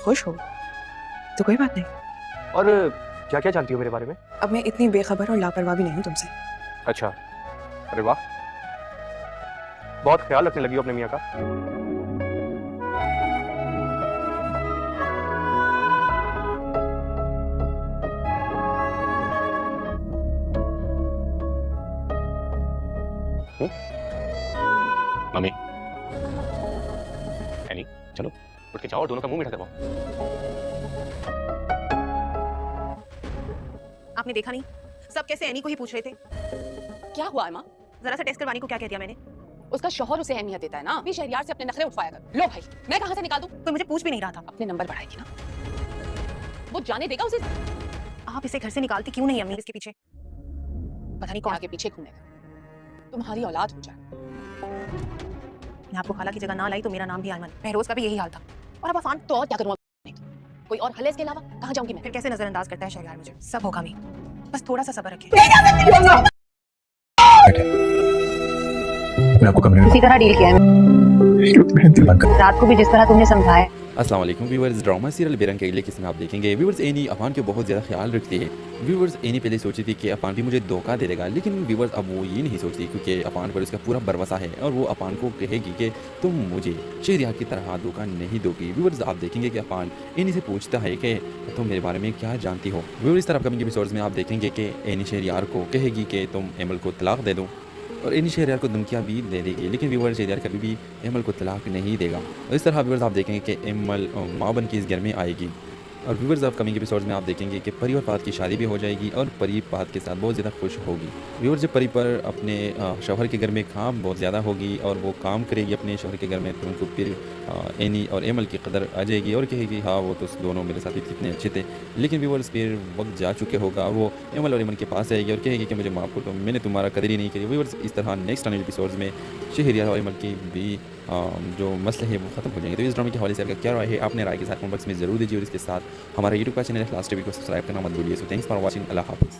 खुश हो तो कोई बात नहीं। और क्या क्या जानती हो मेरे बारे में? अब मैं इतनी बेखबर और लापरवाह भी नहीं हूँ तुमसे। अच्छा, अरे वाह, बहुत ख्याल रखने लगी हो अपने मियाँ का। मम्मी, एनी, चलो उठ के जाओ और दोनों का मुंह मीठा करवाओ। आपने देखा नहीं सब कैसे एनी को ही पूछ रहे थे। क्या हुआ है माँ? जरा सा टेस्ट करवाने को क्या कह दिया मैंने? उसका शौहर उसे अहमियत देता है ना, अभी शहरियार से अपने नखरे उठवाया कर। लो भाई, मैं कहाँ से निकाल दूं? कोई मुझे पूछ भी नहीं रहा था। अपने नंबर बढ़ाएगी ना, वो जाने देगा उसे? आप इसे घर से निकालती क्यों नहीं अम्मी? इसके पीछे पता नहीं कौन आगे पीछे घूमेगा, तुम्हारी औलाद हो जाए। मैं आपको खाला की जगह ना लाई तो मेरा नाम भी आयमन। महरोज का भी यही हाल था। और अब अफान तो और क्या करूँ? कोई और हल है इसके अलावा? कहाँ जाऊंगी मैं? फिर कैसे नजरअंदाज करता है शहरियार मुझे? सब होगा मी, बस थोड़ा सा सब्र रखिए। मैंने आपको कमरे में इसी तरह डील किया है रात को भी जिस तरह तुमने समझाया। अस्सलाम वालेकुम व्यूअर्स, ड्रामा सीरियल बेरंग के अगले किस्म में आप देखेंगे। व्यूअर्स, एनी अफान के बहुत ज़्यादा ख्याल रखती है। व्यूअर्स, एनी पहले सोची थी कि अफान भी मुझे धोखा दे देगा, लेकिन व्यूअर्स अब वो ये नहीं सोचती क्योंकि अफान पर उसका पूरा भरोसा है और वो अफान को कहेगी कि तुम मुझे शहरियार की तरह धोखा नहीं दोगी। व्यूअर्स, आप देखेंगे कि अफान एनी से पूछता है कि तुम मेरे बारे में क्या जानती हो। व्यूअर्स, इस तरह अपकमिंग एपिसोड्स में आप देखेंगे कि एनी शहरियार को कहेगी कि तुम एमल को तलाक दे दो और एनी शहरियार को धमकियाँ भी दे देगी, लेकिन व्यूअर्स शहरियार कभी भी एमल को तलाक नहीं देगा। और इस तरह व्यूअर्स आप देखेंगे कि एमल माँ बन के इस घर में आएगी। और व्यूअर्स अपकमिंग एपिसोड्स में आप देखेंगे कि परी और फात की शादी भी हो जाएगी और परी फात के साथ बहुत ज़्यादा खुश होगी। व्यूअर्स, जब परी पर अपने शौहर के घर में काम बहुत ज़्यादा होगी और वो काम करेगी अपने शौहर के घर में, तो उनको फिर एनी और एमल की कदर आ जाएगी और कहेगी हाँ वो तो दोनों मेरे साथ कितने अच्छे थे। लेकिन व्यूअर्स फिर वक्त जा चुके होगा, वो एमल और एमल के पास आएगी और कहेगी कि मुझे माफ़ कर दो, मैंने तुम्हारा कदर ही नहीं करी। व्यूअर्स, इस तरह नेक्स्ट आने एपिसोड्स में शहरियार और एमल की भी जो मसले हैं वो ख़त्म हो जाएंगे। तो इस ड्रामे के हवाले से आपका क्या राय है, आपने राय के साथ कमेंट बॉक्स में ज़रूर दीजिए और इसके साथ हमारा यूट्यूब का चैनल लास्ट टीवी को सब्सक्राइब करना मत भूलिए। सो थैंक्स फॉर वॉचिंग, अल्लाह हाफ़िज़।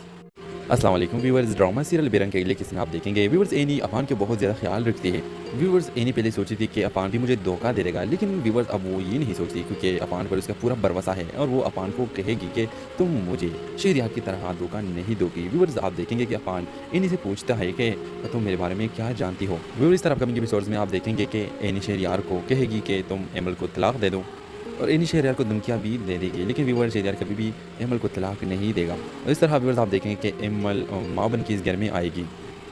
अस्सलाम वालेकुम व्यूअर्स, ड्रामा सीरियल बेरंग के अगले किस्म आप देखेंगे। व्यूअर्स, एनी अफान के बहुत ज़्यादा ख्याल रखती है। व्यूअर्स, एनी पहले सोची थी कि अफान भी मुझे धोखा दे देगा, लेकिन व्यूअर्स अब वो ये नहीं सोचती क्योंकि अफान पर उसका पूरा भरोसा है और वो अफान को कहेगी कि तुम मुझे शहरियार की तरह धोखा नहीं दोगी। व्यूअर्स, आप देखेंगे कि अफान एनी से पूछता है कि तुम मेरे बारे में क्या जानती हो। व्यूअर्स, इस तरह अपकमिंग एपिसोड्स में आप देखेंगे कि एनी शहरियार को कहेगी कि तुम एमल को तलाक दे दो और एनी शहरियार को धमकियाँ भी दे देगी, लेकिन व्यूअर्स शहरियार कभी भी एमल को तलाक नहीं देगा। और इस तरह व्यूअर्स आप देखेंगे कि एमल माँ बन के इस घर में आएगी।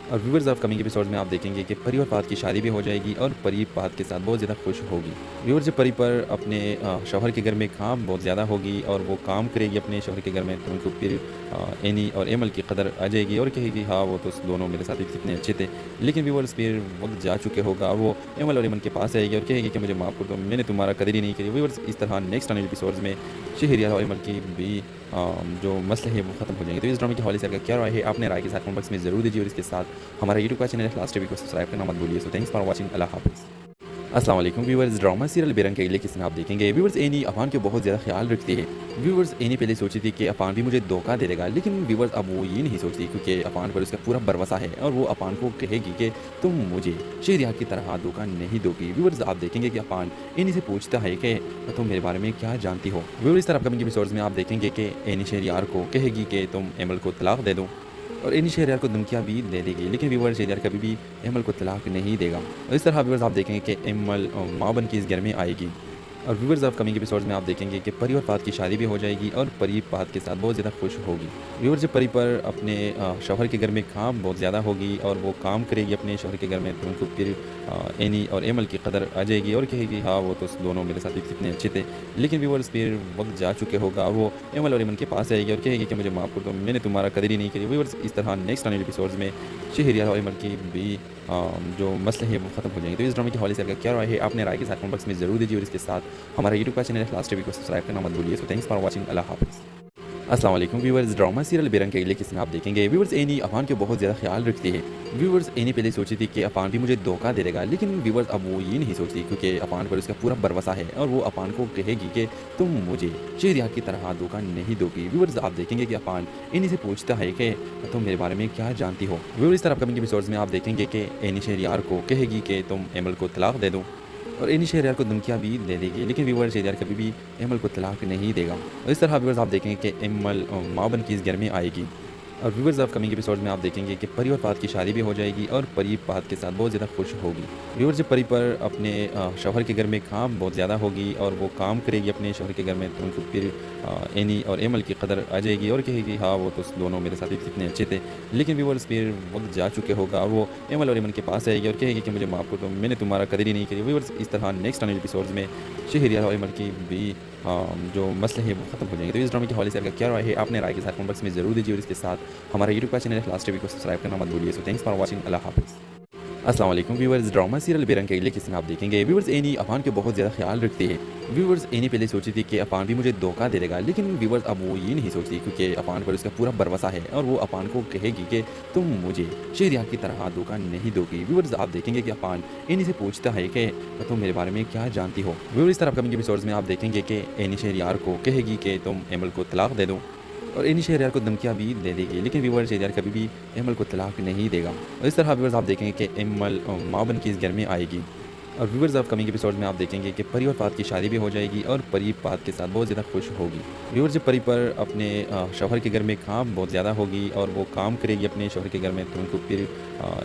और व्यूअर्स अपकमिंग एपिसोड्स में आप देखेंगे कि परी और फात की शादी भी हो जाएगी और परी फात के साथ बहुत ज़्यादा खुश होगी। व्यूअर्स, जब परी पर अपने शौहर के घर में काम बहुत ज़्यादा होगी और वो काम करेगी अपने शौहर के घर में, तो उनको फिर एनी और एमल की कदर आ जाएगी और कहेगी हाँ वो तो दोनों मेरे साथ कितने अच्छे थे। लेकिन व्यूअर्स फिर वक्त जा चुके होगा, वो एमल और एमल के पास आएगी और कहेगी कि मुझे माफ़ कर दो, मैंने तुम्हारा कदर ही नहीं करी। व्यूअर्स, इस तरह नेक्स्ट आने एपिसोड्स में शहरियार और एमल की भी जो मसले हैं वो ख़त्म हो जाएंगे। तो इस ड्रामे के हवाले से आपका क्या राय है, आपने राय के साथ कमेंट बॉक्स में ज़रूर दीजिए और इसके साथ हमारा यूट्यूब का चैनल लास्ट टीवी को सब्सक्राइब करना मत भूलिए। सो थैंक्स फॉर वॉचिंग, अल्लाह हाफ़िज़। अस्सलाम वालेकुम व्यूअर्स, ड्रामा सीरियल बेरंग के अगले किस्म में आप देखेंगे। व्यूअर्स, एनी अफान के बहुत ज़्यादा ख्याल रखती है। व्यूअर्स, एनी पहले सोची थी कि अफान भी मुझे धोखा दे देगा, लेकिन व्यूअर्स अब वो ये नहीं सोचती क्योंकि अफान पर उसका पूरा भरोसा है और वो अफान को कहेगी कि तुम मुझे शहरियार की तरह धोखा नहीं दोगी। व्यूअर्स, आप देखेंगे कि अफान एनी से पूछता है कि तुम मेरे बारे में क्या जानती हो। व्यूअर्स, इस तरह अपकमिंग एपिसोड्स में आप देखेंगे कि एनी शहरियार को कहेगी कि तुम एमल को तलाक दे दो और एनी शहरियार को धमकियाँ भी दे देगी, लेकिन व्यूअर्स शहरियार कभी भी एमल को तलाक नहीं देगा। और इस तरह व्यूअर्स आप देखेंगे कि एमल माँ बन के इस घर में आएगी। और व्यूअर्स अपकमिंग एपिसोड्स में आप देखेंगे कि परी और फात की शादी भी हो जाएगी और परी फात के साथ बहुत ज़्यादा खुश होगी। व्यूअर्स, जब परी पर अपने शौहर के घर में काम बहुत ज़्यादा होगी और वो काम करेगी अपने शौहर के घर में, तो उनको फिर एनी और एमल की कदर आ जाएगी और कहेगी हाँ वो तो दोनों मेरे साथ कितने अच्छे थे। लेकिन व्यूअर्स फिर वक्त जा चुके होगा, वो एमल और एमल के पास आएगी और कहेगी कि मुझे माफ़ कर दो, मैंने तुम्हारा कदर ही नहीं करी। व्यूअर्स, इस तरह नेक्स्ट आने एपिसोड्स में शहरियार और एमल की भी जो मसले हैं वो ख़त्म हो जाएंगे। तो इस ड्रामे के हवाले से आपका क्या राय है, आपने राय के साथ कमेंट बॉक्स में ज़रूर दीजिए और इसके साथ हमारा यूट्यूब का चैनल लास्ट टीवी को सब्सक्राइब करना मत भूलिए। सो थैंक्स फॉर वॉचिंग, अल्लाह हाफ़िज़। अस्सलाम वालेकुम व्यूअर्स, ड्रामा सीरियल बेरंग के अगले किस्म आप देखेंगे। व्यूअर्स, एनी अफान के बहुत ज़्यादा ख्याल रखती है। व्यूअर्स, एनी पहले सोची थी कि अफान भी मुझे धोखा दे देगा, लेकिन व्यूअर्स अब वो ये नहीं सोचती क्योंकि अफान पर उसका पूरा भरोसा है और वो अफान को कहेगी कि तुम मुझे शहरियार की तरह धोखा नहीं दोगी। व्यूअर्स, आप देखेंगे कि अफान एनी से पूछता है कि तुम मेरे बारे में क्या जानती हो। व्यूअर्स, इस तरह अपकमिंग एपिसोड्स में आप देखेंगे कि एनी शहरियार को कहेगी कि तुम एमल को तलाक दे दो और एनी शहरयार को धमकियाँ भी दे देगी, लेकिन व्यूअर शहरयार कभी भी एमल को तलाक नहीं देगा। और इस तरह व्यूअर्स आप देखेंगे कि एमल माँ बन के इस घर में आएगी। और व्यूअर्स ऑफ कमिंग एपिसोड में आप देखेंगे कि परी और फात की शादी भी हो जाएगी और परी फात के साथ बहुत ज़्यादा खुश होगी। व्यूअर्स जब परी पर अपने शौहर के घर में काम बहुत ज़्यादा होगी और वो काम करेगी अपने शौहर के घर में, तो उनको फिर एनी और एमल की कदर आ जाएगी और कहेगी हाँ वो तो दोनों मेरे साथ कितने अच्छे थे। लेकिन व्यूअर्स फिर वक्त जा चुके होगा और वो एमल और एमल के पास आएगी और कहेगी कि मुझे माफ़ कर दो, मैंने तुम्हारा कदर ही नहीं करी। व्यूअर्स इस तरह नेक्स्ट आने एपिसोड्स में शहरियार और एमल की भी जो मसले हैं वो ख़त्म हो जाएंगे। तो इस ड्रामे के हवाले से आपका क्या राय है, आपने राय के साथ कमेंट बॉक्स में ज़रूर दीजिए और इसके साथ हमारा यूट्यूब का चैनल लास्ट टीवी को सब्सक्राइब करना मत भूलिए। सो थैंक्स फॉर वाचिंग, अल्लाह हाफिज़। अस्सलाम वालेकुम व्यूअर्स, ड्रामा सीरियल बेरंग के अगले किस्म आप देखेंगे। व्यूअर्स एनी अफान के बहुत ज़्यादा ख्याल रखते हैं। व्यूअर्स एनी पहले सोची थी कि अफान भी मुझे धोखा दे देगा, लेकिन व्यूअर्स अब वो ये नहीं सोचती क्योंकि अफान पर उसका पूरा भरोसा है और वो अफान को कहेगी कि तुम मुझे शहरियार की तरह धोखा नहीं दोगी। व्यूअर्स आप देखेंगे कि अफान एनी से पूछता है कि तुम मेरे बारे में क्या जानती हो। व्यूअर्स इस तरह अपकमिंग एपिसोड्स में आप देखेंगे कि एनी शहरियार को कहेगी कि तुम एमल को तलाक दे दो और एनी शहरियार को धमकियाँ भी दे देगी, लेकिन व्यूअर शहरियार कभी भी एमल को तलाक नहीं देगा। और इस तरह व्यूअर्स आप देखेंगे कि एमल माँ बन के इस घर में आएगी। और व्यूअर्स ऑफ कमिंग एपिसोड में आप देखेंगे कि परी और फात की शादी भी हो जाएगी और परी फात के साथ बहुत ज़्यादा खुश होगी। व्यूअर्स जब परी पर अपने शौहर के घर में काम बहुत ज़्यादा होगी और वो काम करेगी अपने शौहर के घर में, तो उनको फिर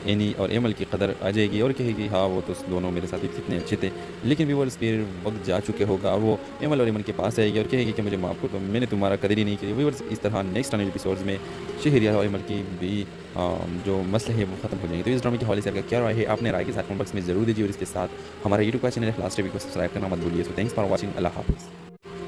एनी और एमल की कदर आ जाएगी और कहेगी हाँ वो तो दोनों मेरे साथ कितने अच्छे थे। लेकिन व्यूअर्स फिर वक्त जा चुके होगा और वो एमल और एमल के पास आएगी और कहेगी कि मुझे माफ़ कर दो, मैंने तुम्हारा कदर ही नहीं की। व्यूअर्स इस तरह नेक्स्ट आने एपिसोड्स में शहरियार और एमल की भी जो मसले हैं वो ख़त्म हो जाएंगे। तो इस ड्रामे के हवाले से आपका क्या राय है, आपने राय के साथ कमेंट बॉक्स में ज़रूर दीजिए और इसके साथ हमारा यूट्यूब का चैनल लास्ट टीवी को सब्सक्राइब करना मत भूलिए। सो थैंक्स फॉर वाचिंग, अल्लाह हाफिज़।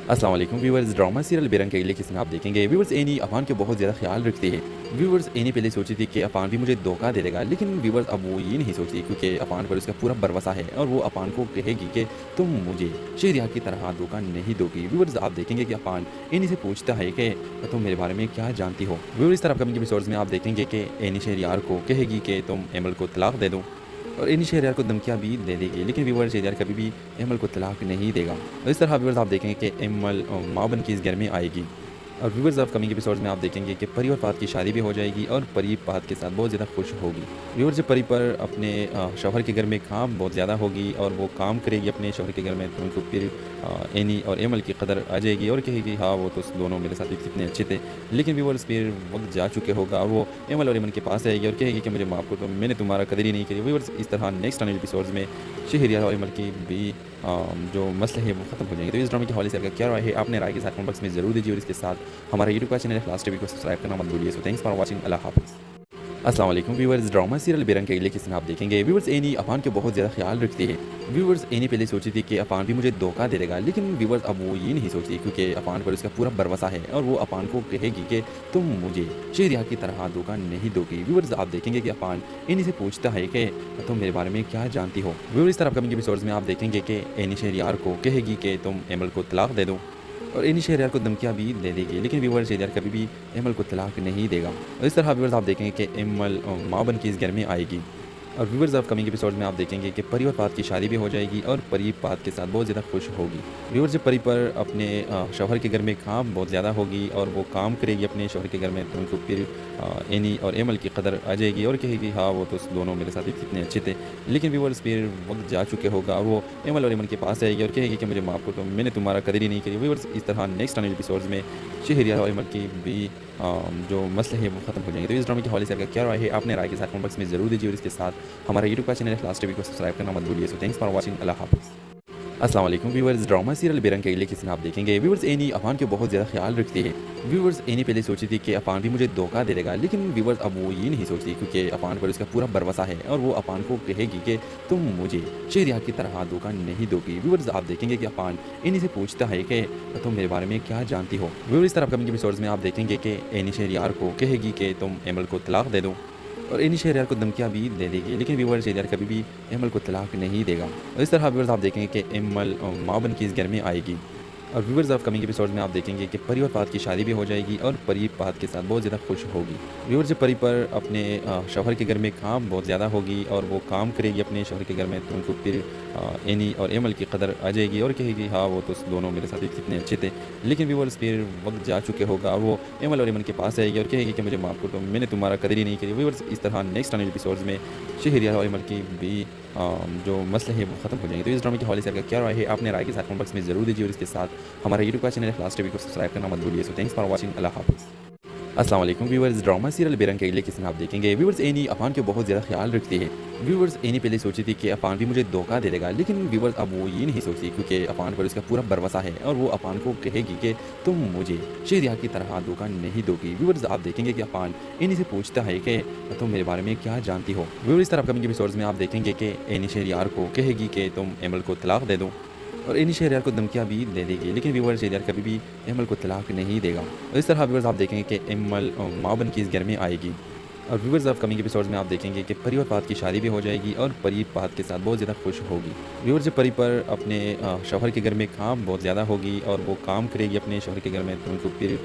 अस्सलाम वालेकुम व्यूअर्स, ड्रामा सीरियल बेरंग के अगले किस्म आप देखेंगे। व्यूअर्स एनी अफान के बहुत ज़्यादा ख्याल रखते हैं। व्यूअर्स एनी पहले सोची थी कि अफान भी मुझे धोखा दे देगा, लेकिन व्यूअर्स अब वो ये नहीं सोचती क्योंकि अफान पर उसका पूरा भरोसा है और वो अफान को कहेगी कि तुम मुझे शहरियार की तरह धोखा नहीं दोगी। व्यूअर्स आप देखेंगे कि अफान एनी से पूछता है कि तुम मेरे बारे में क्या जानती हो। व्यूअर्स इस तरह अपकमिंग एपिसोड्स में आप देखेंगे कि एनी शहरियार को कहेगी कि तुम एमल को तलाक दे दो और एनी शहरियार को धमकियाँ भी दे देगी, लेकिन व्यूअर शहरियार कभी भी एमल को तलाक नहीं देगा। और इस तरह व्यूअर्स आप देखेंगे कि एमल माँ बन के इस घर में आएगी। और व्यूअर्स ऑफ कमिंग एपिसोड्स में आप देखेंगे कि परी और फात की शादी भी हो जाएगी और परी फात के साथ बहुत ज़्यादा खुश होगी। व्यूअर्स जब परी पर अपने शौहर के घर में काम बहुत ज़्यादा होगी और वो काम करेगी अपने शौहर के घर में, तो उनको फिर एनी और एमल की कदर आ जाएगी और कहेगी हाँ वो तो दोनों मेरे साथ कितने अच्छे थे। लेकिन व्यूअर्स फिर वक्त जा चुके होगा और वो एमल और एमल के पास आएगी और कहेगी कि मुझे माफ़ कर दो, मैंने तुम्हारा कदर ही नहीं करी। व्यूअर्स इस तरह नेक्स्ट आने एपिसोड्स में शहरियार और एमल की भी जो मसले हैं वो ख़त्म हो जाएंगे। तो इस ड्रामे के हवाले से आपका क्या राय है, आपने राय के साथ कमेंट बॉक्स में ज़रूर दीजिए और इसके साथ हमारा यूट्यूब का चैनल लास्ट टीवी को सब्सक्राइब करना मत भूलिए। सो थैंक्स फॉर वाचिंग, अल्लाह हाफिज़। अस्सलाम वालेकुम व्यूअर्स, ड्रामा सीरियल बेरंग के अगले किस्म आप देखेंगे। व्यूअर्स एनी अफान के बहुत ज़्यादा ख्याल रखते हैं। व्यूअर्स एनी पहले सोची थी कि अफान भी मुझे धोखा दे देगा, लेकिन व्यूअर्स अब वो ये नहीं सोचती क्योंकि अफान पर उसका पूरा भरोसा है और वो अफान को कहेगी कि तुम मुझे शहरियार की तरह धोखा नहीं दोगी। व्यूअर्स आप देखेंगे कि अफान एनी से पूछता है कि तुम मेरे बारे में क्या जानती हो। व्यूअर्स इस तरह अपकमिंग एपिसोड्स में आप देखेंगे कि एनी शहरियार को कहेगी कि तुम एमल को तलाक दे दो और एनी शहरियार को धमकियाँ भी दे देगी, लेकिन व्यूअर शहरियार कभी भी एमल को तलाक नहीं देगा। और इस तरह व्यूअर्स आप देखेंगे कि एमल माँ बन के इस घर में आएगी। और व्यूअर्स ऑफ कमिंग एपिसोड में आप देखेंगे कि परी और फात की शादी भी हो जाएगी और परी फात के साथ बहुत ज़्यादा खुश होगी। व्यूअर्स जब परी पर अपने शौहर के घर में काम बहुत ज़्यादा होगी और वो काम करेगी अपने शौहर के घर में, तो उनको फिर एनी और एमल की कदर आ जाएगी और कहेगी हाँ वो तो दोनों मेरे साथ कितने अच्छे थे। लेकिन व्यूअर्स फिर वक्त जा चुके होगा और वो एमल और एमल के पास आएगी और कहेगी कि मुझे माफ़ कर दो, मैंने तुम्हारा कदर ही नहीं करी। व्यूअर्स इस तरह नेक्स्ट आने एपिसोड्स में शहरियार और एमल की भी जो मसले हैं वो ख़त्म हो जाएंगे। तो इस ड्रामे के हवाले से आपका क्या राय है, आपने राय के साथ कमेंट बॉक्स में ज़रूर दीजिए और इसके साथ हमारा यूट्यूब का चैनल लास्ट टीवी को सब्सक्राइब करना मत भूलिए। सो थैंक्स फॉर वाचिंग, अल्लाह हाफिज़। अस्सलाम वालेकुम व्यूअर्स, ड्रामा सीरियल बेरंग के अगले किस्म आप देखेंगे। व्यूअर्स एनी अफान के बहुत ज़्यादा ख्याल रखते हैं। व्यूअर्स एनी पहले सोची थी कि अफान भी मुझे धोखा दे देगा, लेकिन व्यूअर्स अब वो ये नहीं सोचती क्योंकि अफान पर उसका पूरा भरोसा है और वो अफान को कहेगी कि तुम मुझे शहरियार की तरह धोखा नहीं दोगी। व्यूअर्स आप देखेंगे कि अफान एनी से पूछता है कि तुम मेरे बारे में क्या जानती हो। व्यूअर्स इस तरह अपकमिंग एपिसोड्स में आप देखेंगे कि एनी शहरियार को कहेगी कि तुम एमल को तलाक दे दो और एनी शहरियार को धमकियाँ भी दे देगी, लेकिन व्यूअर शहरियार कभी भी एमल को तलाक नहीं देगा। और इस तरह व्यूअर्स आप देखेंगे कि एमल माँ बन के इस घर में आएगी। और व्यूवर्स ऑफ कमिंग एपिसोड में आप देखेंगे कि परी और फाहद की शादी भी हो जाएगी और परी फाहद के साथ बहुत ज़्यादा खुश होगी। व्यूवर्स जब परी पर अपने शौहर के घर में काम बहुत ज़्यादा होगी और वो काम करेगी अपने शौहर के घर में, तो उनको फिर एनी और एमल की कदर आ जाएगी और कहेगी हाँ वो तो दोनों मेरे साथ कितने अच्छे थे। लेकिन व्यूवर्स फिर वक्त जा चुके होगा और वो एमल और एमन के पास आएगी और कहेगी कि मुझे माफ़ कर दो, मैंने तुम्हारा कदर ही नहीं करी। व्यूवर्स इस तरह नेक्स्ट आने एपिसोड्स में शहरियार और एमल की भी जो मसले हैं वो ख़त्म हो जाएंगे। तो इस ड्रामे के हवाले से आपका क्या राय है, आपने राय के साथ कमेंट बॉक्स में ज़रूर दीजिए और इसके साथ हमारा यूट्यूब का चैनल लास्ट टीवी को सब्सक्राइब करना मत भूलिए। सो थैंक्स फॉर वाचिंग, अल्लाह हाफ़िज़। अस्सलाम वालेकुम व्यूवर्स, ड्रामा सीरियल बेरंग के अगले किस्म आप देखेंगे। व्यूवर्स एनी अफान के बहुत ज़्यादा ख्याल रखती है। व्यूवर्स एनी पहले सोची थी कि अफान भी मुझे धोखा दे देगा, लेकिन व्यूवर्स अब वो ये नहीं सोचती क्योंकि अफान पर उसका पूरा भरोसा है और वो अफान को कहेगी कि तुम मुझे शहरियार की तरह धोखा नहीं दोगी। व्यूवर्स आप देखेंगे कि अफान एनी से पूछता है कि तुम मेरे बारे में क्या जानती हो। व्यूवर्स इस तरह अपकमिंग एपिसोड्स में आप देखेंगे कि एनी शहरियार को कहेगी कि तुम एमल को तलाक दे दो और एनी शहरियार को धमकियाँ भी दे देगी, लेकिन व्यूवर शहरियार कभी भी एमल को तलाक नहीं देगा। और इस तरह व्यूवर्स आप देखेंगे कि एमल माँ बन के इस घर में आएगी और व्यूवर्स ऑफ कमिंग एपिसोड्स में आप देखेंगे कि परी और फाहद की शादी भी हो जाएगी और परी फाहद के साथ बहुत ज़्यादा खुश होगी। व्यूवर्स जब परी पर अपने शौहर के घर में काम बहुत ज़्यादा होगी और वो काम करेगी अपने शौहर के घर में, तो उनको फिर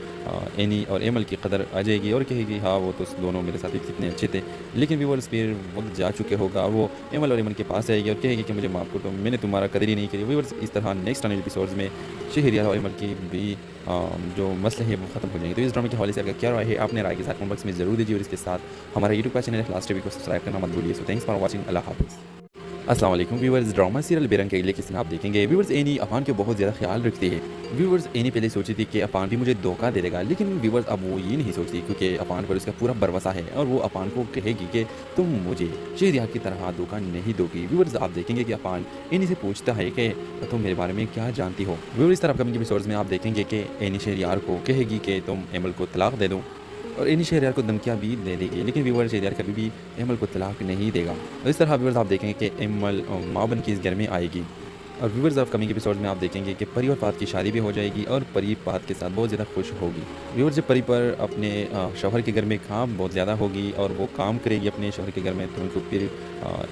एनी और एमल की कदर आ जाएगी और कहेगी हाँ वो तो दोनों मेरे साथ कितने अच्छे थे। लेकिन व्यूवर्स फिर वक्त जा चुके होगा और वो एमल और एमल के पास आएगी और कहेगी कि मुझे माफ़ कर दो, मैंने तुम्हारा कदर ही नहीं करी। व्यूवर्स इस तरह नेक्स्ट आने एपिसोड्स में शहरियार और एमल की भी जो मसले हैं वो ख़त्म हो जाएंगे। तो इस ड्रामे के हवाले से आपका क्या राय है, आपने राय के साथ कमेंट बॉक्स में ज़रूर दीजिए और इसके साथ हमारा यूट्यूब का चैनल लास्ट टीवी को सब्सक्राइब करना मत भूलिए। सो थैंक्स फॉर वाचिंग, अल्लाह हाफ़िज़। अस्सलाम वालेकुम व्यूवर्स, ड्रामा सीरियल बेरंग के अगले किस्म आप देखेंगे। व्यूवर्स एनी अफान के बहुत ज़्यादा ख्याल रखती है। व्यूवर्स एनी पहले सोची थी कि अफान भी मुझे धोखा दे देगा, लेकिन व्यूवर्स अब वो ये नहीं सोचती क्योंकि अफान पर उसका पूरा भरोसा है और वो अफान को कहेगी कि तुम मुझे शहरियार की तरह धोखा नहीं दोगी। व्यूवर्स आप देखेंगे कि अफान एनी से पूछता है कि तुम मेरे बारे में क्या जानती हो। व्यूवर्स इस तरह अपकमिंग एपिसोड्स में आप देखेंगे कि एनी शहरियार को कहेगी कि तुम एमल को तलाक दे दो और एनी शहरियार को धमकियाँ भी दे देगी, लेकिन व्यूवर शहरियार कभी भी एमल को तलाक नहीं देगा। और इस तरह व्यूवर्स आप देखेंगे कि एमल माँ बन के इस घर में आएगी और व्यूवर्स ऑफ कमिंग एपिसोड में आप देखेंगे कि परी और फाहद की शादी भी हो जाएगी और परी फाहद के साथ बहुत ज़्यादा खुश होगी। व्यूवर्स जब परी पर अपने शौहर के घर में काम बहुत ज़्यादा होगी और वो काम करेगी अपने शौहर के घर में, तो उनको फिर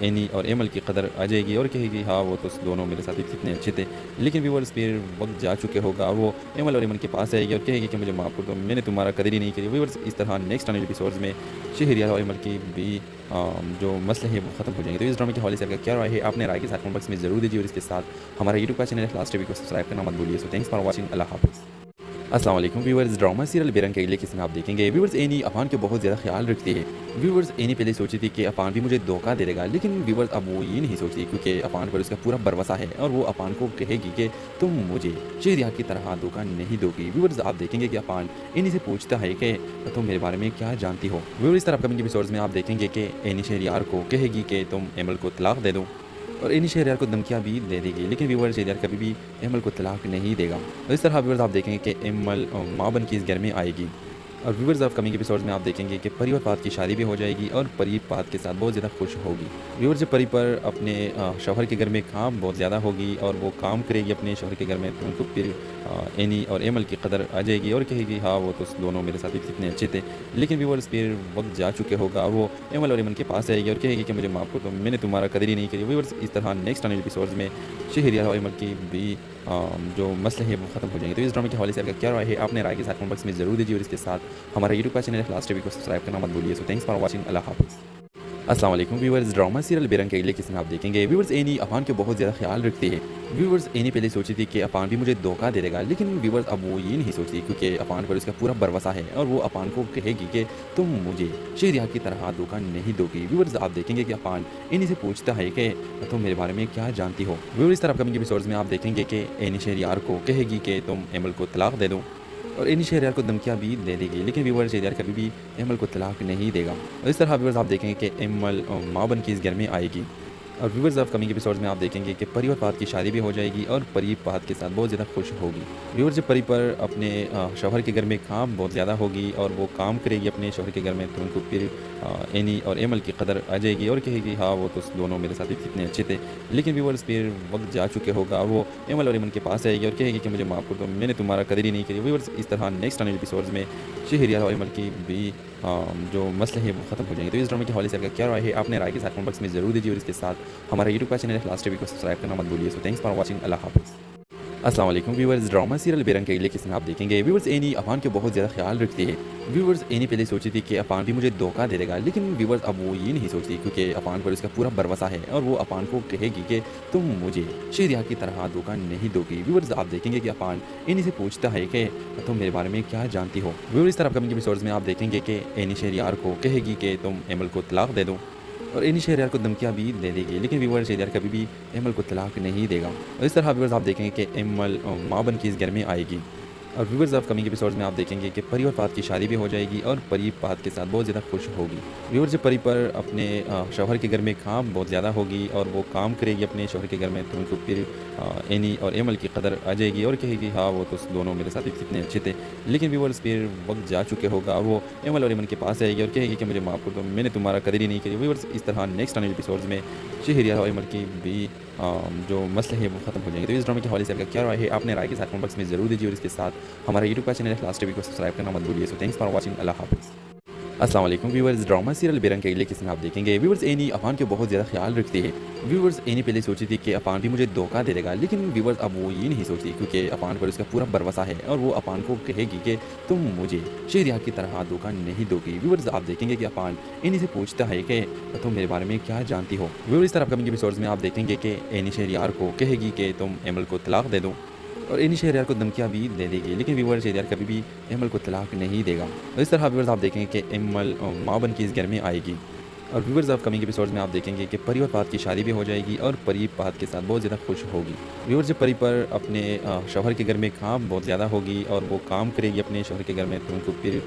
एनी और एमल की कदर आ जाएगी और कहेगी हाँ वो तो दोनों मेरे साथ कितने अच्छे थे। लेकिन व्यूवर्स फिर वक्त जा चुके होगा और वो एमल और एमल के पास आएगी और कहेगी कि मुझे माफ़ कर दो, मैंने तुम्हारा कदर ही नहीं करी। व्यूवर्स इस तरह नेक्स्ट आने एपिसोड्स में शहरियार और एमल की भी जो मसले हैं वो ख़त्म हो जाएंगे। तो इस ड्रामे के हवाले से आपका क्या राय है, आपने राय के साथ कमेंट बॉक्स में ज़रूर दीजिए और इसके साथ हमारा यूट्यूब का चैनल लास्ट टीवी को सब्सक्राइब करना मत भूलिए। सो थैंक्स फॉर वाचिंग, अल्लाह हाफ़िज़। अस्सलाम वालेकुम व्यूवर्स, ड्रामा सीरियल बेरंग के अगले किस्म आप देखेंगे। व्यूवर्स एनी अफान के बहुत ज़्यादा ख्याल रखती है। व्यूवर्स एनी पहले सोची थी कि अफान भी मुझे धोखा दे देगा, लेकिन व्यूवर्स अब वो ये नहीं सोचती क्योंकि अफान पर उसका पूरा भरोसा है और वो अफान को कहेगी कि तुम मुझे शहरियार की तरह धोखा नहीं दोगी। व्यूवर्स आप देखेंगे कि अफान एनी से पूछता है कि तुम मेरे बारे में क्या जानती हो। व्यूवर्स इस तरह अपकमिंग एपिसोड्स में आप देखेंगे कि एनी शहरियार को कहेगी कि तुम एमल को तलाक दे दो और एनी शहरियार को धमकियाँ भी दे देगी, लेकिन व्यूवर शहरियार कभी भी एमल को तलाक नहीं देगा। और इस तरह व्यूवर्स आप देखेंगे कि एमल माँ बन के इस घर में आएगी और व्यूवर्स ऑफ कमिंग एपिसोड्स में आप देखेंगे कि परी और फाहद की शादी भी हो जाएगी और परी फाहद के साथ बहुत ज़्यादा खुश होगी। व्यूवर्स जब परी पर अपने शौहर के घर में काम बहुत ज़्यादा होगी और वो काम करेगी अपने शौहर के घर में, तो उनको फिर एनी और एमल की कदर आ जाएगी और कहेगी हाँ वो तो दोनों मेरे साथ कितने अच्छे थे। लेकिन व्यूवर्स फिर वक्त जा चुके होगा और वो एमल और एमल के पास आएगी और कहेगी कि मुझे माफ़ कर दो, मैंने तुम्हारा कदर ही नहीं करी। व्यूवर्स इस तरह नेक्स्ट आने एपिसोड्स में शहरियार और एमल की भी जो मसले हैं वो ख़त्म हो जाएंगे। तो इस ड्रामे के हवाले से आपका क्या राय है, आपने राय के साथ कमेंट बॉक्स में ज़रूर दीजिए और इसके साथ हमारा यूट्यूब का चैनल लास्ट टीवी को सब्सक्राइब करना मत भूलिए। सो थैंक्स फॉर वाचिंग, अल्लाह हाफ़िज़। अस्सलाम वालेकुम व्यूवर्स, ड्रामा सीरियल बेरंग के अगले किस्म आप देखेंगे। व्यूवर्स एनी अफान के बहुत ज़्यादा ख्याल रखती है। व्यूवर्स एनी पहले सोची थी कि अफान भी मुझे धोखा दे देगा, लेकिन व्यूवर्स अब वो ये नहीं सोचती क्योंकि अफान पर उसका पूरा भरोसा है और वो अफान को कहेगी कि तुम मुझे शहरियार की तरह धोखा नहीं दोगी। व्यूवर्स आप देखेंगे कि अफान एनी से पूछता है कि तुम मेरे बारे में क्या जानती हो। व्यूवर्स इस तरह अपकमिंग एपिसोड्स में आप देखेंगे कि एनी शहरियार को कहेगी कि तुम एमल को तलाक दे दो और एनी शहरियार को धमकियाँ भी दे देगी, लेकिन व्यूवर शहरियार कभी भी एमल को तलाक नहीं देगा। और इस तरह व्यूवर्स आप देखेंगे कि एमल माँ बन के इस घर में आएगी और व्यूवर्स ऑफ कमिंग एपिसोड्स में आप देखेंगे कि परी और फाहद की शादी भी हो जाएगी और परी फाहद के साथ बहुत ज़्यादा खुश होगी। व्यूवर्स जब परी पर अपने शौहर के घर में काम बहुत ज़्यादा होगी और वो काम करेगी अपने शौहर के घर में, तो उनको फिर एनी और एमल की कदर आ जाएगी और कहेगी हाँ वो तो दोनों मेरे साथ कितने अच्छे थे। लेकिन व्यूवर्स फिर वक्त जा चुके होगा और वो एमल और एमल के पास आएगी और कहेगी कि मुझे माफ़ कर दो, मैंने तुम्हारा कदर ही नहीं करी। व्यूवर्स इस तरह नेक्स्ट आने एपिसोड्स में शहरियार और एमल की भी जो मसले हैं वो ख़त्म हो जाएंगे। तो इस ड्रामे के हवाले से आपका क्या राय है, आपने राय के साथ कमेंट बॉक्स में ज़रूर दीजिए और इसके साथ हमारा यूट्यूब का चैनल लास्ट टीवी को सब्सक्राइब करना मत भूलिए। सो थैंक्स फॉर वाचिंग, अल्लाह हाफ़िज़। अस्सलाम वालेकुम व्यूवर्स, ड्रामा सीरियल बेरंग के अगले किस्म में आप देखेंगे। व्यूवर्स एनी अफान के बहुत ज़्यादा ख्याल रखती है। व्यूवर्स एनी पहले सोची थी कि अफान भी मुझे धोखा दे देगा, लेकिन व्यूवर्स अब वो ये नहीं सोचती क्योंकि अफान पर उसका पूरा भरोसा है और वो अफान को कहेगी कि तुम मुझे शहरियार की तरह धोखा नहीं दोगी। व्यूवर्स आप देखेंगे कि अफान एनी से पूछता है कि तुम मेरे बारे में क्या जानती हो। व्यूवर्स इस तरह अपकमिंग एपिसोड्स में आप देखेंगे कि एनी शहरियार को कहेगी कि तुम एमल को तलाक दे दो और एनी शहरियार को धमकियाँ भी दे देगी, लेकिन व्यूवर शहरियार कभी भी एमल को तलाक नहीं देगा। और इस तरह व्यूवर्स आप देखेंगे कि एमल माँ बन के इस घर में आएगी। और व्यूवर्स ऑफ कमिंग एपिसोड्स में आप देखेंगे कि परी और फात की शादी भी हो जाएगी और परी फात के साथ बहुत ज़्यादा खुश होगी। व्यूवर्स जब परी पर अपने शौहर के घर में काम बहुत ज़्यादा होगी और वो काम करेगी अपने शौहर के घर में, तो उनको फिर एनी और एमल की कदर आ जाएगी और कहेगी हाँ वो तो दोनों मेरे साथ कितने अच्छे थे। लेकिन व्यूवर्स फिर वक्त जा चुके होगा, वो एमल और एमल के पास आएगी और कहेगी कि मुझे माफ़ कर दो, मैंने तुम्हारा कदर ही नहीं की। व्यूवर्स इस तरह नेक्स्ट आने एपिसोड्स में शहरियार और एमल की भी जो मसले हैं वो ख़त्म हो जाएंगे। तो इस ड्रामे के हवाले से आपका क्या राय है, आपने राय के साथ कमेंट बॉक्स में ज़रूर दीजिए और इसके साथ हमारा यूट्यूब का चैनल लास्ट टीवी को सब्सक्राइब करना मत भूलिए। सो थैंक्स फॉर वाचिंग, अल्लाह हाफ़िज़। अस्सलाम वालेकुम व्यूवर्स, ड्रामा सीरियल बेरंग के अगले किस्म में आप देखेंगे। व्यूवर्स एनी अफान के बहुत ज़्यादा ख्याल रखती है। व्यूवर्स एनी पहले सोची थी कि अफान भी मुझे धोखा दे देगा, लेकिन व्यूवर्स अब वो ये नहीं सोचती क्योंकि अफान पर उसका पूरा भरोसा है और वो अफान को कहेगी कि तुम मुझे शहरियार की तरह धोखा नहीं दोगी। व्यूवर्स आप देखेंगे कि अफान एनी से पूछता है कि तुम मेरे बारे में क्या जानती हो। व्यूवर्स इस तरह अपकमिंग एपिसोड्स में आप देखेंगे कि एनी शहरियार को कहेगी कि तुम एमल को तलाक दे दो और एनी शहरियार को धमकियाँ भी दे देगी, लेकिन व्यूवर शहरियार कभी भी एमल को तलाक नहीं देगा। और इस तरह व्यूवर्स आप देखेंगे कि एमल माँ बन के इस घर में आएगी। और व्यूवर्स ऑफ कमिंग एपिसोड्स में आप देखेंगे कि परी और फात की शादी भी हो जाएगी और परी फात के साथ बहुत ज़्यादा खुश होगी। व्यूवर्स जब परी पर अपने शौहर के घर में काम बहुत ज़्यादा होगी और वो काम करेगी अपने शौहर के घर में, तो उनको फिर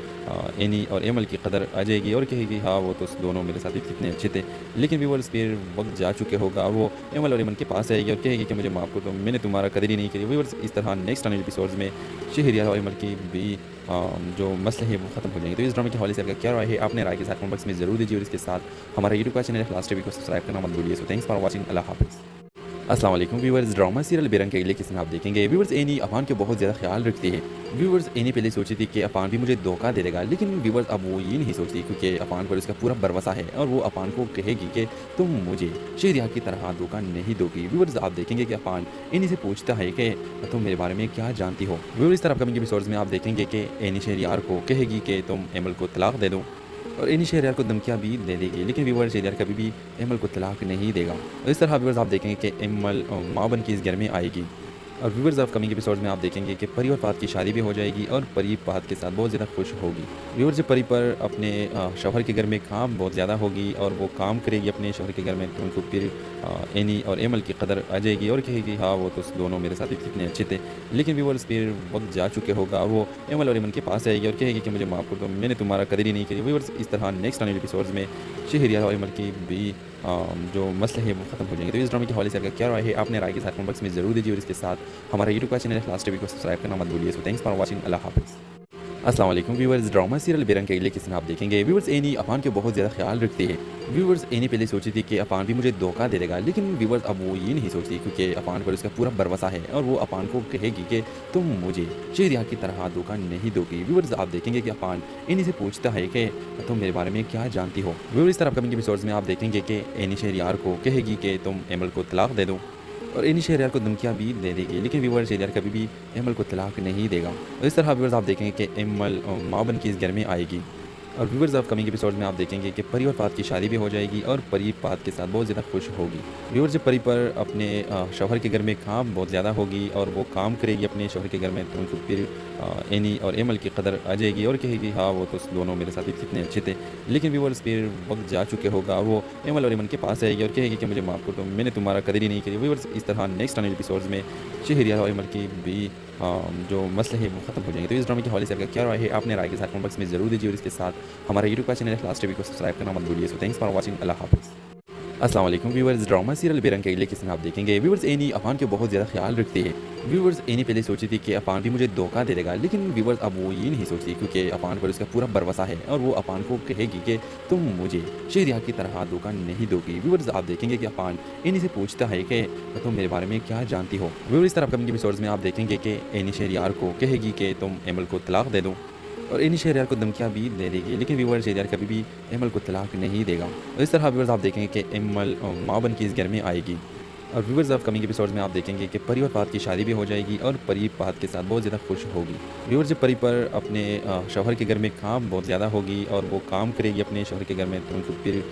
एनी और एमल की कदर आ जाएगी और कहेगी हाँ वो तो दोनों मेरे साथ कितने अच्छे थे। लेकिन व्यूवर्स फिर वक्त जा चुके होगा, वो एमल और एमल के पास आएगी और कहेगी कि मुझे माफ़ कर दो, मैंने तुम्हारा कदर ही नहीं की। व्यूवर्स इस तरह नेक्स्ट आने एपिसोड्स में शहरियार और एमल की भी जो मसले हैं वो ख़त्म हो जाएंगे। तो इस ड्रामे के हवाले से आपका क्या राय है, आपने राय के साथ कमेंट बॉक्स में ज़रूर दीजिए और इसके साथ हमारा यूट्यूब का चैनल लास्ट टीवी को सब्सक्राइब करना मत भूलिए। सो थैंक्स फॉर वाचिंग, अल्लाह हाफ़िज़। अस्सलाम वालेकुम व्यूवर्स, ड्रामा सीरियल बेरंग के अगले किस्म में आप देखेंगे। व्यूवर्स एनी अफान के बहुत ज़्यादा ख्याल रखती है। व्यूवर्स एनी पहले सोची थी कि अफान भी मुझे धोखा दे देगा, लेकिन व्यूवर्स अब वो ये नहीं सोचती क्योंकि अफान पर उसका पूरा भरोसा है और वो अफान को कहेगी कि तुम मुझे शहरियार की तरह धोखा नहीं दोगी। व्यूवर्स आप देखेंगे कि अफान एनी से पूछता है कि तुम मेरे बारे में क्या जानती हो। व्यूवर्स इस तरह अपकमिंग एपिसोड्स में आप देखेंगे कि एनी शहरियार को कहेगी कि तुम एमल को तलाक दे दो और एनी शहरियार को धमकियाँ भी दे देगी, लेकिन व्यूवर शहरियार कभी भी एमल को तलाक नहीं देगा। और इस तरह व्यूवर्स आप देखेंगे कि एमल माँ बन के इस घर में आएगी। और व्यूवर्स ऑफ कमिंग एपिसोड्स में आप देखेंगे कि परी और फात की शादी भी हो जाएगी और परी फात के साथ बहुत ज़्यादा खुश होगी। व्यूवर्स जब परी पर अपने शौहर के घर में काम बहुत ज़्यादा होगी और वो काम करेगी अपने शौहर के घर में, तो उनको फिर एनी और एमल की कदर आ जाएगी और कहेगी हाँ वो तो दोनों मेरे साथ कितने अच्छे थे। लेकिन व्यूवर्स फिर वक्त जा चुके होगा, वो एमल और एमल के पास आएगी और कहेगी कि मुझे माफ़ कर दो, मैंने तुम्हारा कदर ही नहीं की। व्यूवर्स इस तरह नेक्स्ट आने एपिसोड्स में शहरियार और एमल की भी जो मसले हैं वो ख़त्म हो जाएंगे। तो इस ड्रामे के हवाले से आपका क्या राय है, आपने राय के साथ कमेंट बॉक्स में ज़रूर दीजिए और इसके साथ हमारा यूट्यूब का चैनल लास्ट टीवी को सब्सक्राइब करना मत भूलिए। सो थैंक्स फॉर वाचिंग, अल्लाह हाफ़िज़। अस्सलाम वालेकुम व्यूवर्स, ड्रामा सीरियल बेरंग के अगले किस्म में आप देखेंगे। व्यूवर्स एनी अफान के बहुत ज़्यादा ख्याल रखती है। व्यूवर्स एनी पहले सोची थी कि अफान भी मुझे धोखा दे देगा, लेकिन व्यूवर्स अब वो ये नहीं सोचती क्योंकि अफान पर उसका पूरा भरोसा है और वो अफान को कहेगी कि तुम मुझे शहरियार की तरह धोखा नहीं दोगी। व्यूवर्स आप देखेंगे कि अफान एनी से पूछता है कि तुम मेरे बारे में क्या जानती हो। व्यूवर्स इस तरह अपकमिंग एपिसोड्स में आप देखेंगे कि एनी शहरियार को कहेगी कि तुम एमल को तलाक दे दो और एनी शहरियार को धमकियाँ भी दे देगी, लेकिन व्यूवर शहरियार कभी भी एमल को तलाक नहीं देगा। और इस तरह व्यूवर्स आप देखेंगे कि एमल माँ बन के इस घर में आएगी। और व्यूवर्स ऑफ कमिंग एपिसोड्स में आप देखेंगे कि परी और फात की शादी भी हो जाएगी और परी फात के साथ बहुत ज़्यादा खुश होगी। व्यूवर्स जब परी पर अपने शौहर के घर में काम बहुत ज़्यादा होगी और वो काम करेगी अपने शौहर के घर में, तो उनको फिर एनी और एमल की कदर आ जाएगी और कहेगी हाँ वो तो दोनों मेरे साथ कितने अच्छे थे। लेकिन व्यूवर्स फिर वक्त जा चुके होगा, वो एमल और एमल के पास आएगी और कहेगी कि मुझे माफ़ कर दो, मैंने तुम्हारा कदर ही नहीं की। व्यूवर्स इस तरह नेक्स्ट आने एपिसोड्स में शहरियार और एमल की भी जो मसले हैं वो ख़त्म हो जाएंगे। तो इस ड्रामे के हवाले से आपका क्या राय है, आपने राय के साथ कमेंट बॉक्स में ज़रूर दीजिए और इसके साथ हमारा यूट्यूब का चैनल लास्ट टीवी को सब्सक्राइब करना मत भूलिए। सो थैंक्स फॉर वाचिंग, अल्लाह हाफ़िज़। अस्सलाम वालेकुम व्यूवर्स, ड्रामा सीरियल बेरंग के अगले किस्म में आप देखेंगे। व्यूवर्स एनी अफान के बहुत ज़्यादा ख्याल रखती है। व्यूवर्स एनी पहले सोची थी कि अफान भी मुझे धोखा दे देगा, लेकिन व्यूवर्स अब वो ये नहीं सोचती क्योंकि अफान पर उसका पूरा भरोसा है और वो अफान को कहेगी कि तुम मुझे शहरियार की तरह धोखा नहीं दोगी। व्यूवर्स आप देखेंगे कि अफान एनी से पूछता है कि तुम मेरे बारे में क्या जानती हो। व्यूवर्स इस तरह अपकमिंग एपिसोड्स में आप देखेंगे कि एनी शहरियार को कहेगी कि तुम एमल को तलाक दे दो और एनी शहरियार को धमकियाँ भी दे देगी, लेकिन व्यूवर शहरियार कभी भी एमल को तलाक नहीं देगा। और इस तरह व्यूवर्स आप देखेंगे कि एमल माँ बन के इस घर में आएगी। और व्यूवर्स ऑफ कमिंग एपिसोड्स में आप देखेंगे कि परी और फाहद की शादी भी हो जाएगी और परी फाहद के साथ बहुत ज़्यादा खुश होगी। व्यूवर्स जब परी पर अपने शौहर के घर में काम बहुत ज़्यादा होगी और वो काम करेगी अपने शौहर के घर में, तो उनको फिर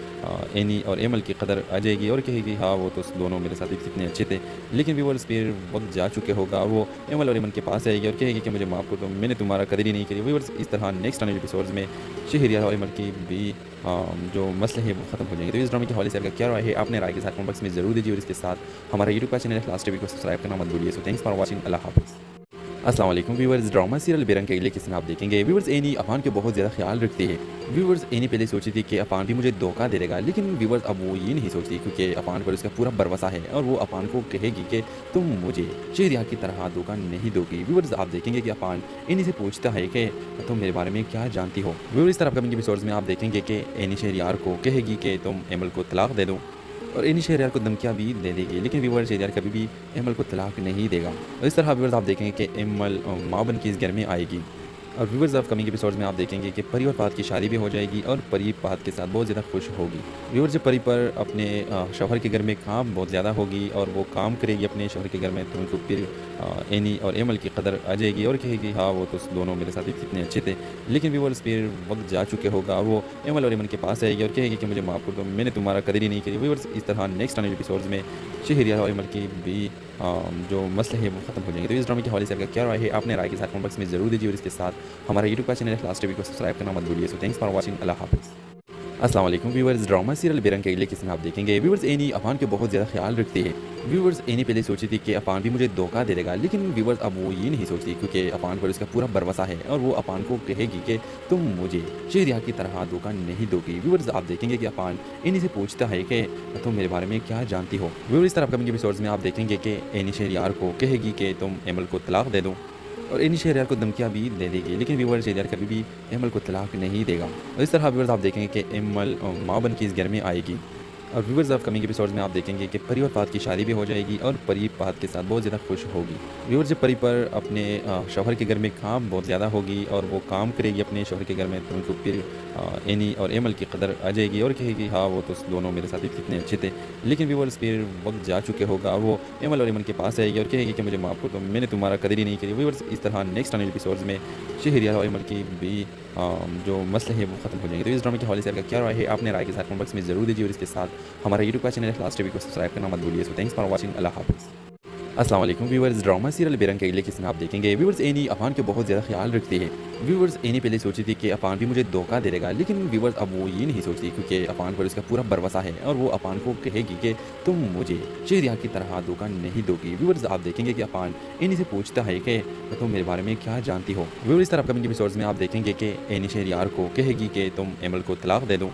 एनी और एमल की कदर आ जाएगी और कहेगी हाँ वो तो दोनों मेरे साथ कितने अच्छे थे। लेकिन व्यूवर्स फिर वक्त जा चुके होगा, वो एमल और एमन के पास आएगी और कहेगी कि मुझे माफ़ कर दो, मैंने तुम्हारा कदर ही नहीं करी। व्यूवर्स इस तरह नेक्स्ट आने एपिसोड्स में शहरियार और एमल की भी जो मसले हैं वो ख़त्म हो जाएंगे। तो इस ड्रामे के हवाले से आपका क्या राय है, आपने राय के साथ कमेंट बॉक्स में जरूर दीजिए और इसके साथ हमारा यूट्यूब का चैनल लास्ट वीक को सब्सक्राइब करना मत भूलिए। सो थैंक्स फॉर वाचिंग, अल्लाह हाफ़िज़। अस्सलाम वालेकुम व्यूवर्स, ड्रामा सीरियल बेरंग के अगले किस्म में आप देखेंगे व्यूवर्स एनी अफान के बहुत ज़्यादा ख्याल रखती है। व्यूवर्स एनी पहले सोची थी कि अफान भी मुझे धोखा दे देगा, लेकिन व्यूवर्स अब वो ये नहीं सोचती क्योंकि अफान पर उसका पूरा भरोसा है और वो अफान को कहेगी कि तुम मुझे शहरियार की तरह धोखा नहीं दोगी। व्यूवर्स आप देखेंगे कि अफान एनी से पूछता है कि तुम मेरे बारे में क्या जानती हो। व्यूवर्स इस तरह अपकमिंग एपिसोड्स में आप देखेंगे कि एनी शहरियार को कहेगी कि तुम एमल को तलाक दे दो और एनी शहरियार को धमकियाँ भी दे देगी, लेकिन व्यूवर शहरियार कभी भी एमल को तलाक नहीं देगा। और इस तरह व्यूवर्स आप देखेंगे कि एमल माँ बन के इस घर में आएगी। और व्यूवर्स ऑफ कमिंग एपिसोड्स में आप देखेंगे कि परी और फाहद की शादी भी हो जाएगी और परी फाहद के साथ बहुत ज़्यादा खुश होगी। व्यूवर्स जब परी पर अपने शौहर के घर में काम बहुत ज़्यादा होगी और वो काम करेगी अपने शौहर के घर में, तो उनको फिर एनी और एमल की कदर आ जाएगी और कहेगी हाँ वो तो दोनों मेरे साथ कितने अच्छे थे। लेकिन व्यूवर्स फिर वक्त जा चुके होगा, वो एमल और एमन के पास आएगी और कहेगी कि मुझे माफ़ कर दो, मैंने तुम्हारा कदर ही नहीं करी। व्यूवर्स इस तरह नेक्स्ट आने एपिसोड्स में शहरियार और एमल की भी जो मसले हैं वो ख़त्म हो जाएंगे। तो इस ड्रामे के हवाले से आपका क्या राय है, आपने राय के साथ कमेंट बॉक्स में जरूर दीजिए और इसके साथ हमारा यूट्यूब का चैनल लास्ट वीक को सब्सक्राइब करना मत भूलिए। सो थैंक्स फॉर वाचिंग, अल्लाह हाफ़िज़। अस्सलाम वालेकुम व्यूवर्स, ड्रामा सीरियल बेरंग के अगले किस्म में आप देखेंगे व्यूवर्स एनी अफान के बहुत ज़्यादा ख्याल रखती है। व्यूवर्स एनी पहले सोची थी कि अफान भी मुझे धोखा दे देगा, लेकिन व्यूवर्स अब वो ये नहीं सोचती क्योंकि अफान पर उसका पूरा भरोसा है और वो अफान को कहेगी कि तुम मुझे शहरियार की तरह धोखा नहीं दोगी। व्यूवर्स आप देखेंगे कि अफान एनी से पूछता है कि तुम मेरे बारे में क्या जानती हो। व्यूवर्स इस तरह अपकमिंग एपिसोड्स में आप देखेंगे कि एनी शहरियार को कहेगी कि तुम एमल को तलाक दे दो और एनी शहरियार को धमकियाँ भी दे देगी, लेकिन व्यूवर शहरियार कभी भी एमल को तलाक नहीं देगा। और इस तरह व्यूवर्स आप देखेंगे कि एमल माँ बन के इस घर में आएगी। और व्यूवर्स ऑफ कमिंग एपिसोड्स में आप देखेंगे कि परी और फाहद की शादी भी हो जाएगी और परी फाहद के साथ बहुत ज़्यादा खुश होगी। व्यूवर्स जब परी पर अपने शौहर के घर में काम बहुत ज़्यादा होगी और वो काम करेगी अपने शौहर के घर में, तो उनको फिर एनी और एमल की कदर आ जाएगी और कहेगी हाँ वो तो दोनों मेरे साथ कितने अच्छे थे। लेकिन व्यूवर्स फिर वक्त जा चुके होगा, वो एमल और एमन के पास आएगी और कहेगी कि मुझे माफ़ कर दो, मैंने तुम्हारा कदर ही नहीं करी। व्यूवर्स इस तरह नेक्स्ट आने एपिसोड्स में शहरियार और एमल की भी जो मसले हैं वो ख़त्म हो जाएंगे। तो इस ड्रामे के हवाले से आपका क्या राय है, आपने राय के साथ कमेंट बॉक्स में जरूर दीजिए और इसके साथ हमारा यूट्यूब का चैनल लास्ट वीक को सब्सक्राइब करना मत भूलिए। सो थैंक्स फॉर वाचिंग, अल्लाह हाफ़िज़। अस्सलाम वालेकुम व्यूवर्स, ड्रामा सीरियल बेरंग के अगले किस्म में आप देखेंगे व्यूवर्स एनी अफान के बहुत ज़्यादा ख्याल रखती है। व्यूवर्स एनी पहले सोची थी कि अफान भी मुझे धोखा दे देगा, लेकिन व्यूवर्स अब वो ये नहीं सोचती क्योंकि अफान पर उसका पूरा भरोसा है और वो अफान को कहेगी कि तुम मुझे शहरियार की तरह धोखा नहीं दोगी। व्यूवर्स आप देखेंगे कि अफान एनी से पूछता है कि तुम मेरे बारे में क्या जानती हो। व्यूवर्स इस तरह अपकमिंग एपिसोड्स में आप देखेंगे कि एनी शहरियार को कहेगी कि तुम एमल को तलाक दे दो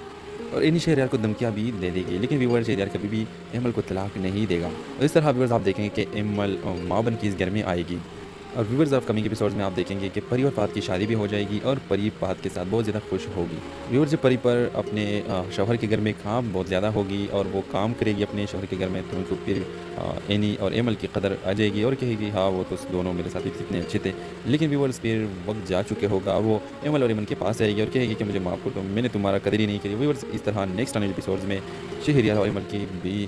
और एनी शहरियार को धमकियाँ भी दे देगी, लेकिन व्यूवर शहरियार कभी भी एमल को तलाक नहीं देगा। और इस तरह व्यूवर्स आप देखेंगे कि एमल माँ बन के इस घर में आएगी। और व्यूवर्स ऑफ कमिंग एपिसोड्स में आप देखेंगे कि परी और फाहद की शादी भी हो जाएगी और परी फाहद के साथ बहुत ज़्यादा खुश होगी। व्यूवर्स जब परी पर अपने शौहर के घर में काम बहुत ज़्यादा होगी और वो काम करेगी अपने शौहर के घर में, तो उनको फिर एनी और एमल की कदर आ जाएगी और कहेगी हाँ वो तो दोनों मेरे साथ कितने अच्छे थे। लेकिन व्यूवर्स फिर वक्त जा चुके होगा, वो एमल और एमन के पास आएगी और कहेगी कि मुझे माफ़ कर दो, मैंने तुम्हारा कदर ही नहीं करी। व्यूवर्स इस तरह नेक्स्ट आने एपिसोड्स में शहरियार और एमल की भी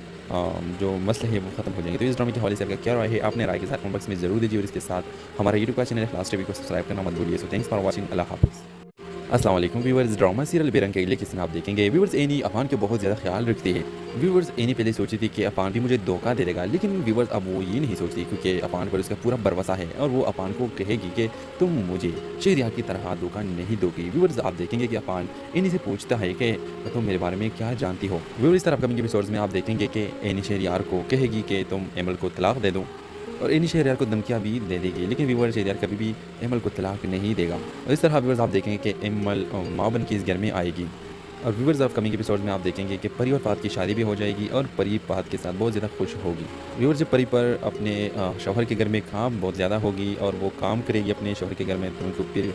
जो मसले हैं वो ख़त्म हो जाएंगे। तो इस ड्रामे के हवाले से आपका क्या राय है, आपने राय के साथ कमेंट बॉक्स में जरूर दीजिए और इसके साथ हमारा यूट्यूब का चैनल लास्ट वीक को सब्सक्राइब करना मत भूलिए। सो थैंक्स फॉर वाचिंग, अल्लाह हाफ़िज़। अस्सलाम वालेकुम व्यूवर्स, ड्रामा सीरियल बेरंग के अगले किस्म में आप देखेंगे व्यूवर्स एनी अफान के बहुत ज़्यादा ख्याल रखती है। व्यूवर्स एनी पहले सोची थी कि अफान भी मुझे धोखा दे देगा, लेकिन व्यूवर्स अब वो ये नहीं सोचती क्योंकि अफान पर उसका पूरा भरोसा है और वो अफान को कहेगी कि तुम मुझे शहरियार की तरह धोखा नहीं दोगी। व्यूवर्स आप देखेंगे कि अफान एनी से पूछता है कि तुम मेरे बारे में क्या जानती हो। व्यूवर्स इस तरह अपकमिंग एपिसोड्स में आप देखेंगे कि एनी शहरियार को कहेगी कि तुम एमल को तलाक दे दो और एनी शहरियार को धमकियाँ भी दे देगी, लेकिन व्यूवर शहरियार कभी भी एमल को तलाक नहीं देगा। और इस तरह व्यूवर्स आप देखेंगे कि एमल माँ बन के इस घर में आएगी। और व्यूवर्स ऑफ कमिंग एपिसोड्स में आप देखेंगे कि परी और फाहद की शादी भी हो जाएगी और परी फाहद के साथ बहुत ज़्यादा खुश होगी। व्यूवर्स जब परी पर अपने शौहर के घर में काम बहुत ज़्यादा होगी और वो काम करेगी अपने शौहर के घर में, तो उनको फिर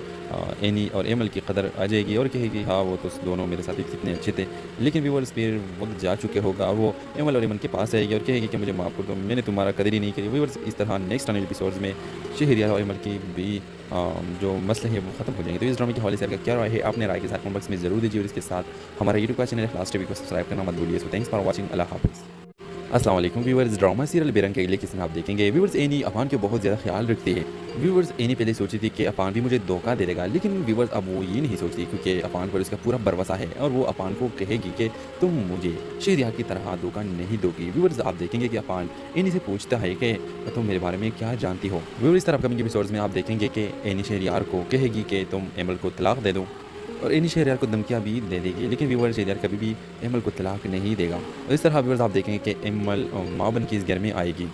एनी और एमल की कदर आ जाएगी और कहेगी हाँ वो तो दोनों मेरे साथ कितने अच्छे थे। लेकिन व्यूवर्स फिर वक्त जा चुके होगा, वो एमल और एमन के पास आएगी और कहेगी कि मुझे माफ़ कर दो, मैंने तुम्हारा कदर ही नहीं करी। व्यूवर्स इस तरह नेक्स्ट आने एपिसोड्स में शहरियार और एमल की भी जो मसले हैं वो ख़त्म हो जाएंगे। तो इस ड्रामे के हवाले से आपका क्या राय है, आपने राय के साथ कमेंट बॉक्स में जरूर दीजिए और इसके साथ हमारा यूट्यूब का चैनल लास्ट वीक को सब्सक्राइब करना मत भूलिए। सो थैंक्स फॉर वाचिंग, अल्लाह हाफ़िज़। अस्सलाम वालेकुम व्यूअर्स, ड्रामा सीरियल बेरंग किस्म आप देखेंगे। व्यूअर्स एनी अफान के बहुत ज़्यादा ख्याल रखती है। व्यूअर्स एनी पहले सोची थी कि अफान भी मुझे धोखा दे देगा, लेकिन व्यूअर्स अब वो ये नहीं सोचती क्योंकि अफान पर उसका पूरा भरोसा है और वो अफान को कहेगी कि तुम मुझे शहरियार की तरह धोखा नहीं दोगी। व्यूअर्स आप देखेंगे कि अफान एनी से पूछता है कि तुम मेरे बारे में क्या जानती हो। व्यूअर्स इस तरह अपकमिंग एपिसोड्स में आप देखेंगे कि एनी शहरियार को कहेगी कि तुम एमल को तलाक दे दो और एनी शहरियार को धमकियाँ भी दे देगी, लेकिन व्यूअर शहरियार कभी भी एमल को तलाक नहीं देगा। और इस तरह व्यूअर्स आप देखेंगे कि एमल माँ बन के इस घर में आएगी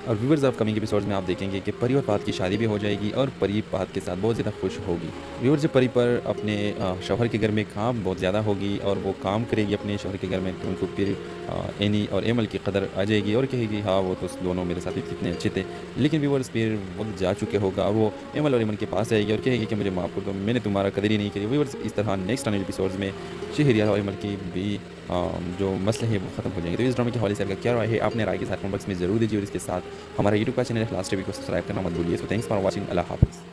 और व्यूअर्स ऑफ कमिंग एपिसोड्स में आप देखेंगे कि परी और पात की शादी भी हो जाएगी और परी पात के साथ बहुत ज़्यादा खुश होगी। व्यूअर्स जब परी पर अपने शौहर के घर में काम बहुत ज़्यादा होगी और वो काम करेगी अपने शौहर के घर में, तो उनको फिर एनी और एमल की कदर आ जाएगी और कहेगी हाँ वो तो दोनों मेरे साथ कितने अच्छे थे। लेकिन व्यूअर्स फिर वक्त जा चुके होगा और वो एमल और एमल के पास आएगी और कहेगी कि मुझे माफ़ कर दो, मैंने तुम्हारा कदर ही नहीं करी। व्यूअर्स इस तरह नेक्स्ट आने एपिसोड्स में शहरियार और एमल की भी जो मसले हैं वो ख़त्म हो जाएंगे। तो इस ड्रामे के हवाले से आपका क्या राय है, आपने राय के साथ कमेंट बॉक्स में ज़रूर दीजिए और इसके साथ हमारा यूट्यूब का चैनल लास्ट टीवी को सब्सक्राइब करना मत भूलिए। सो थैंक्स फॉर वाचिंग, अल्लाह हाफ़िज़।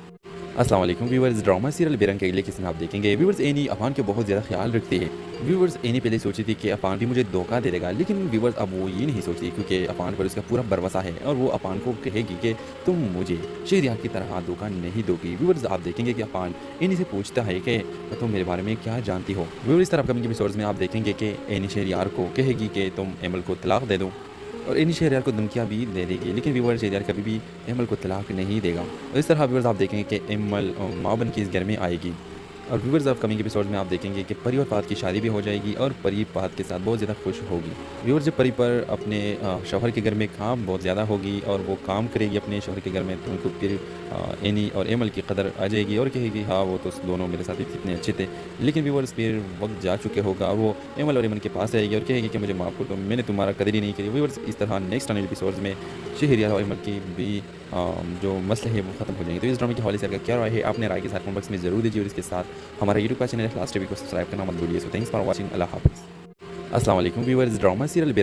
अस्सलाम वालेकुम व्यूअर्स, ड्रामा सीरियल बेरंग किस्म आप देखेंगे। व्यूअर्स एनी अफान के बहुत ज़्यादा ख्याल रखती है। व्यूअर्स एनी पहले सोची थी कि अफान भी मुझे धोखा दे देगा, लेकिन व्यूअर्स अब वो ये नहीं सोचती क्योंकि अफान पर उसका पूरा भरोसा है और वो अफान को कहेगी कि तुम मुझे शहरियार की तरह धोखा नहीं दोगी। व्यूअर्स आप देखेंगे कि अफान एनी से पूछता है कि तुम मेरे बारे में क्या जानती हो। व्यूअर्स इस तरह अपकमिंग एपिसोड्स में आप देखेंगे कि एनी शहरियार को कहेगी कि तुम एमल को तलाक दे दो और एनी शहरियार को धमकियाँ भी दे देगी, लेकिन व्यूअर शहरियार कभी भी एमल को तलाक नहीं देगा। और इस तरह व्यूअर्स आप देखेंगे कि एमल माँ बन के इस घर में आएगी और व्यूअर्स ऑफ कमिंग एपिसोड में आप देखेंगे कि परी और पात की शादी भी हो जाएगी और परी पात के साथ बहुत ज़्यादा खुश होगी। व्यूअर्स जब परी पर अपने शौहर के घर में काम बहुत ज़्यादा होगी और वो काम करेगी अपने शौहर के घर में, तो उनको फिर एनी और एमल की कदर आ जाएगी और कहेगी हाँ वो तो दोनों मेरे साथ कितने अच्छे थे। लेकिन व्यूअर्स फिर वक्त जा चुके होगा और वो एमल और एमल के पास आएगी और कहेगी कि मुझे माफ़ कर दो, मैंने तुम्हारा कदर ही नहीं करी। व्यूअर्स इस तरह नेक्स्ट आने एपिसोड्स में शहरियार और एमल की भी जो मसले हैं वो ख़त्म हो जाएंगे। तो इस ड्रामे के हवाले से आपका क्या राय है, आपने राय के साथ कमेंट बॉक्स में ज़रूर दीजिए और इसके साथ हमारा यूट्यूब का चैनल लास्ट टीवी को सब्सक्राइब करना मत भूलिए। सो थैंक्स फॉर वाचिंग, अल्लाह हाफ़िज़। अस्सलाम वालेकुम व्यूअर्स, ड्रामा सीरियल